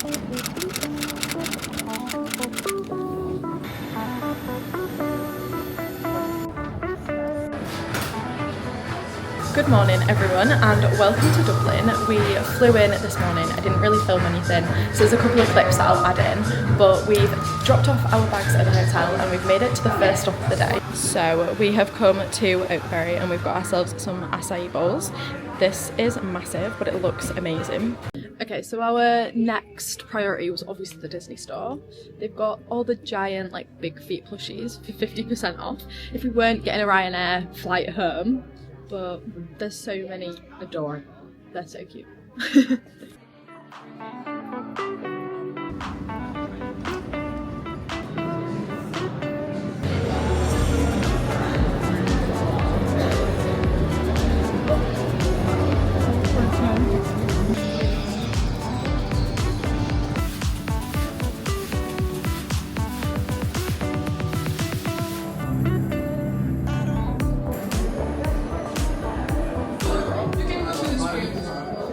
Good morning everyone and welcome to Dublin. We flew in this morning. I didn't really film anything, so there's a couple of clips that I'll add in, but we've dropped off our bags at the hotel and we've made it to the first stop of the day. So we have come to Oakberry and we've got ourselves some acai bowls. This is massive, but it looks amazing. Okay, so our next priority was obviously the Disney store. They've got all the giant like big feet plushies for 50% off if we weren't getting a Ryanair flight home. But there's so many adorable. They're so cute.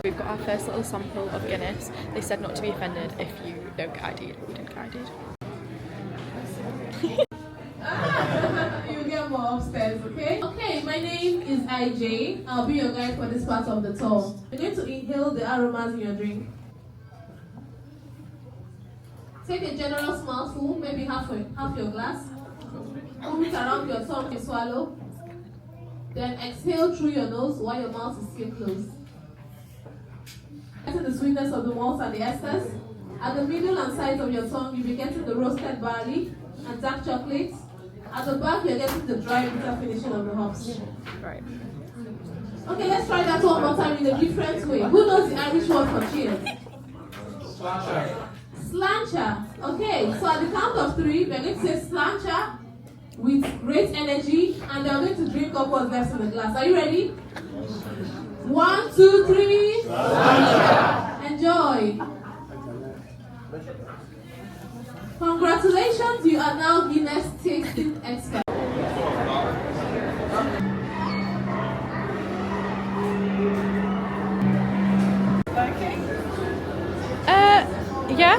We've got our first little sample of Guinness. They said not to be offended if you don't get ID'd, but we didn't get ID'd. You'll get more upstairs, okay? Okay, my name is IJ. I'll be your guide for this part of the tour. You're going to inhale the aromas in your drink. Take a generous mouthful, maybe half your glass. Move it around your tongue and swallow. Then exhale through your nose while your mouth is still closed. Getting the sweetness of the malts and the esters. At the middle and sides of your tongue, you'll be getting the roasted barley and dark chocolate. At the back, you're getting the dry bitter finishing of the hops. Right. Okay, let's try that one more time in a different way. Who knows the Irish word for cheers? Slancher. Slancher. Okay, so at the count of 3, we're going to say slancher with great energy, and they're going to drink up what's left in the glass. Are you ready? 1, 2, 3. Enjoy. Congratulations, you are now Guinness tasting expert. Yeah.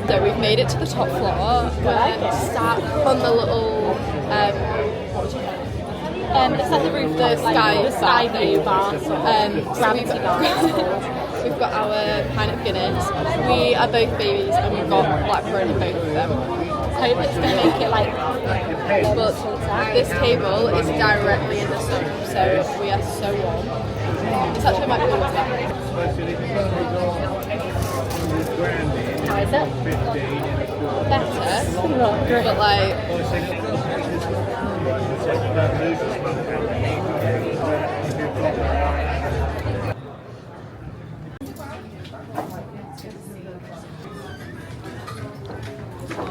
So we've made it to the top floor. We're sat on the little, what would you call it? It's at the roof, the sky view bar. Gravity bar. We've got our pint of Guinness. We are both babies and we've got blackcurrant in both of them. I hope it's going to make it like, but this table is directly in the sun, so we are so warm. It's actually my coolest. How is it? Better, but like...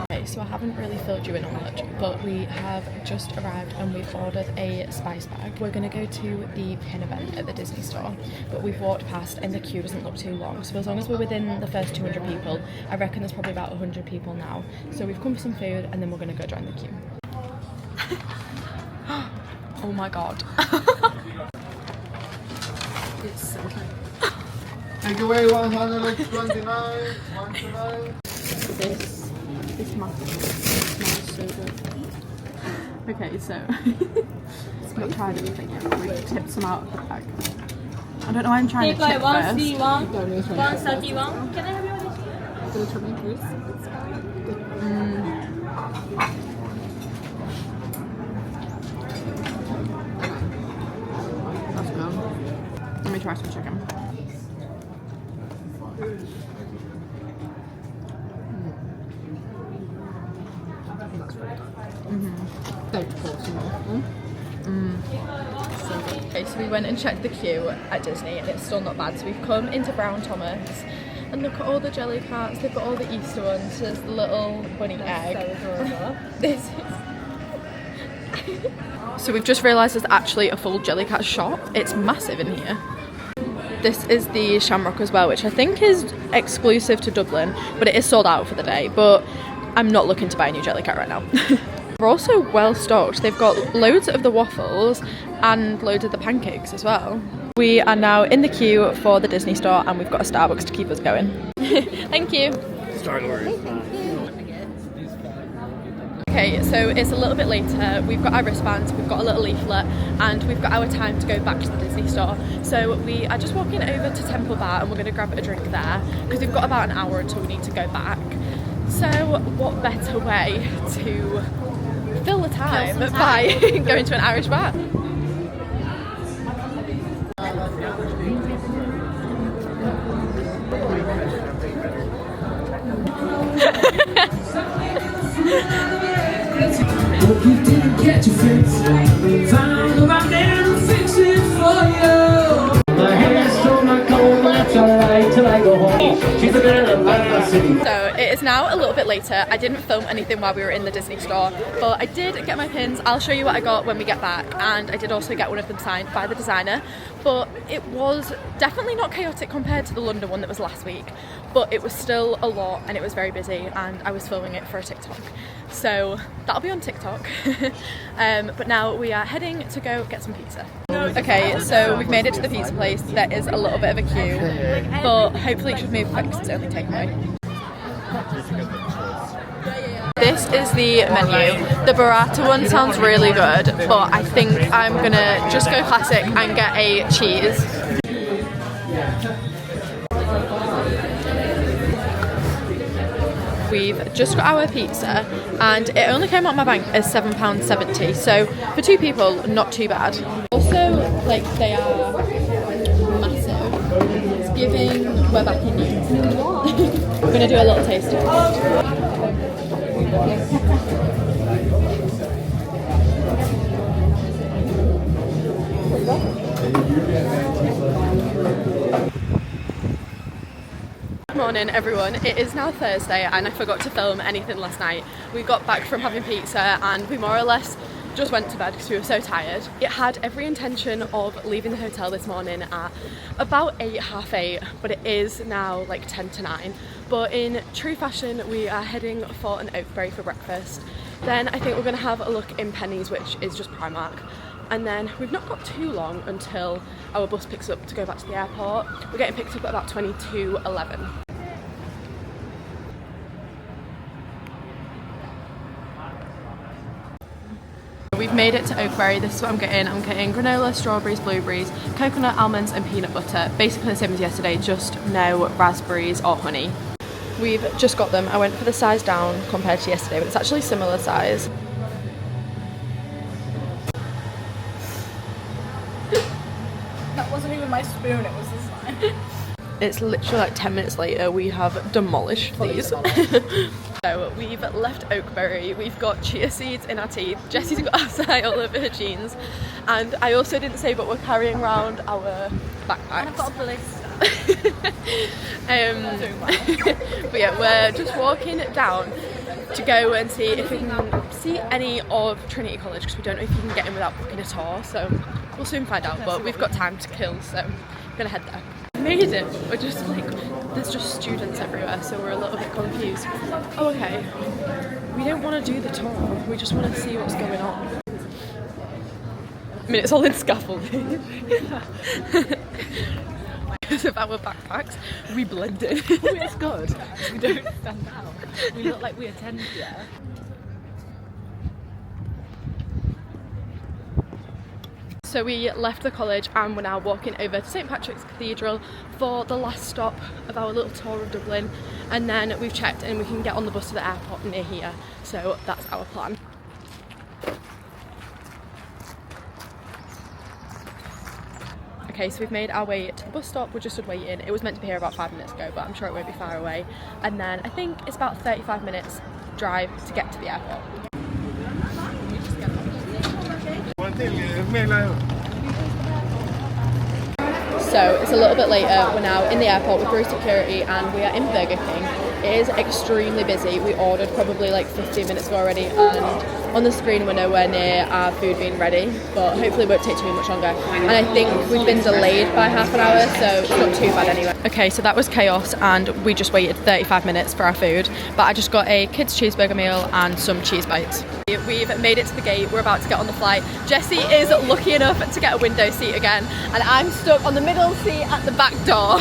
Okay, so I haven't really filled you in on much, but we have just arrived and we've ordered a spice bag. We're going to go to the pin event at the Disney store, but we've walked past and the queue doesn't look too long, so as long as we're within the first 200 people, I reckon there's probably about 100 people now. So we've come for some food and then we're going to go join the queue. Oh my god. It's so cute. Take away 129, 129. This muffin smells so good. Okay, so we've not tried anything yet. We've tipped some out of the bag. I don't know why I'm trying to tip first. 131. Can I have your That's good. Let me try some chicken. Okay, so we went and checked the queue at Disney and it's still not bad. So we've come into Brown Thomas and look at all the jelly carts. They've got all the Easter ones. There's the little bunny egg. This is... So we've just realised there's actually a full Jellycat shop. It's massive in here. This is the Shamrock as well, which I think is exclusive to Dublin, but it is sold out for the day. But I'm not looking to buy a new jelly cat right now. We're also well stocked. They've got loads of the waffles and loads of the pancakes as well. We are now in the queue for the Disney store and we've got a Starbucks to keep us going. Thank you. Okay, so it's a little bit later. We've got our wristbands, we've got a little leaflet, and we've got our time to go back to the Disney store. So we are just walking over to Temple Bar and we're going to grab a drink there because we've got about an hour until we need to go back. So what better way to fill the time by going to an Irish bar? Hope you didn't get your fix. Found around there and fix it for you. My hair's still not cold, but that's alright till I go home. She's a girl like my city. So it is now a little bit later. I didn't film anything while we were in the Disney store, but I did get my pins. I'll show you what I got when we get back, and I did also get one of them signed by the designer. But it was definitely not chaotic compared to the London one that was last week, but it was still a lot and it was very busy, and I was filming it for a TikTok. So that'll be on TikTok. But now we are heading to go get some pizza. Okay, so we've made it to the pizza place. There is a little bit of a queue, but hopefully it should move quick because it's only takeaway. This is the menu. The burrata one sounds really good, but I think I'm gonna just go classic and get a cheese. We've just got our pizza and it only came out my bank as £7.70, so for two people, not too bad. Also, like, they are massive. It's giving we're back in New. I'm gonna do a little taste test. Morning everyone, it is now Thursday and I forgot to film anything last night. We got back from having pizza and we more or less just went to bed because we were so tired. It had every intention of leaving the hotel this morning at about 8, half 8, but it is now like 10 to 9. But in true fashion, we are heading for an Oakberry for breakfast. Then I think we're gonna have a look in Penny's, which is just Primark. And then we've not got too long until our bus picks up to go back to the airport. We're getting picked up at about 22:11. We've made it to Oakberry. This is what I'm getting. I'm getting granola, strawberries, blueberries, coconut, almonds and peanut butter. Basically the same as yesterday, just no raspberries or honey. We've just got them. I went for the size down compared to yesterday, but it's actually similar size. That wasn't even my spoon, it was this one. It's literally like 10 minutes later, we have demolished these. So we've left Oakberry, we've got chia seeds in our teeth, Jessie's got acai all over her jeans, and I also didn't say, but we're carrying around our backpacks. And I've got a blister. But yeah, we're just walking down to go and see if we can see any of Trinity College, because we don't know if you can get in without booking a tour, so we'll soon find out, but we've got time to kill, so I'm gonna head there. Made it. We're just like, there's just students everywhere, so we're a little bit confused. Oh, okay. We don't want to do the tour, we just want to see what's going on. I mean, it's all in scaffolding. Because of our backpacks, we blend in. It's good. We don't stand out. We look like we attend here. So we left the college and we're now walking over to St Patrick's Cathedral for the last stop of our little tour of Dublin, and then we've checked and we can get on the bus to the airport near here, so that's our plan. Okay, so we've made our way to the bus stop, we're just waiting. It was meant to be here about 5 minutes ago, but I'm sure it won't be far away. And then I think it's about 35 minutes drive to get to the airport. So it's a little bit later, we're now in the airport, we're through security and we are in Burger King. It is extremely busy. We ordered probably like 15 minutes ago already, and on the screen we're nowhere near our food being ready, but hopefully it won't take too much longer. And I think we've been delayed by half an hour, so it's not too bad anyway. Okay, so that was chaos and we just waited 35 minutes for our food, but I just got a kids cheeseburger meal and some cheese bites. We've made it to the gate, we're about to get on the flight. Jessie is lucky enough to get a window seat again, and I'm stuck on the middle seat at the back door.